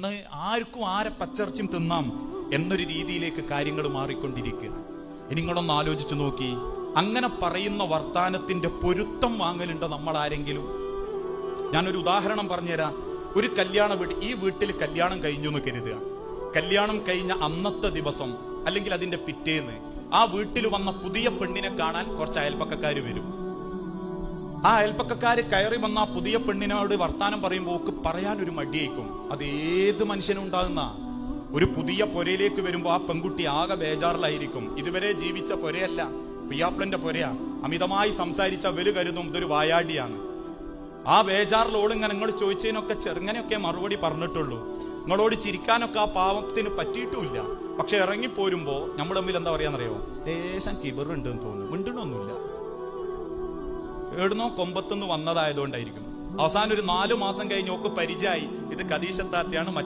ഇന്ന് ആർക്കും ആരെ പച്ചർച്ചും തിന്നാം എന്നൊരു രീതിയിലേക്ക് കാര്യങ്ങൾ മാറിക്കൊണ്ടിരിക്കുക. ഇനി നിങ്ങളൊന്ന് ആലോചിച്ചു നോക്കി, അങ്ങനെ പറയുന്ന വർത്താനത്തിന്റെ പൊരുത്തം വാങ്ങലുണ്ടോ നമ്മൾ ആരെങ്കിലും? ഞാനൊരു ഉദാഹരണം പറഞ്ഞുതരാം. ഒരു കല്യാണ ഈ വീട്ടിൽ കല്യാണം കഴിഞ്ഞു എന്ന് കരുതുക. കല്യാണം കഴിഞ്ഞ അന്നത്തെ ദിവസം അല്ലെങ്കിൽ അതിന്റെ പിറ്റേന്ന് ആ വീട്ടിൽ വന്ന പുതിയ പെണ്ണിനെ കാണാൻ കുറച്ച് അയൽപ്പക്കക്കാർ വരും. ആ അയൽപ്പക്കക്കാര് കയറി വന്ന ആ പുതിയ പെണ്ണിനോട് വർത്താനം പറയുമ്പോൾ പറയാനൊരു മടിയേക്കും. അത് ഏത് മനുഷ്യനും ഉണ്ടാകുന്ന ഒരു പുതിയ പൊരയിലേക്ക് വരുമ്പോൾ ആ പെൺകുട്ടി ആകെ ബേജാറിലായിരിക്കും. ഇതുവരെ ജീവിച്ച പൊരയല്ല, പിയാപ്പിളന്റെ പൊരയാ. അമിതമായി സംസാരിച്ച വലു കരുതും ഇതൊരു വായാടിയാണ്. ആ ബേജാറിലോളിങ്ങനെ നിങ്ങൾ ചോദിച്ചതിനൊക്കെ ചെറുങ്ങനെയൊക്കെ മറുപടി പറഞ്ഞിട്ടുള്ളൂ. നിങ്ങളോട് ചിരിക്കാനൊക്കെ ആ പാവത്തിന് പറ്റിയിട്ടുമില്ല. പക്ഷെ ഇറങ്ങിപ്പോരുമ്പോ നമ്മൾ തമ്മിൽ എന്താ പറയാന്നറിയോ, ലേശം കിബറുണ്ടെന്ന് തോന്നുന്നു. മിണ്ടണമൊന്നുമില്ല, എവിടുന്നോ കൊമ്പത്തുനിന്ന് വന്നതായതുകൊണ്ടായിരിക്കും. അവസാനം ഒരു 4 മാസം കഴിഞ്ഞ് ഒക്കെ പരിചയമായി, ഇത് കദീശത്താത്തയാണ്, മറ്റേ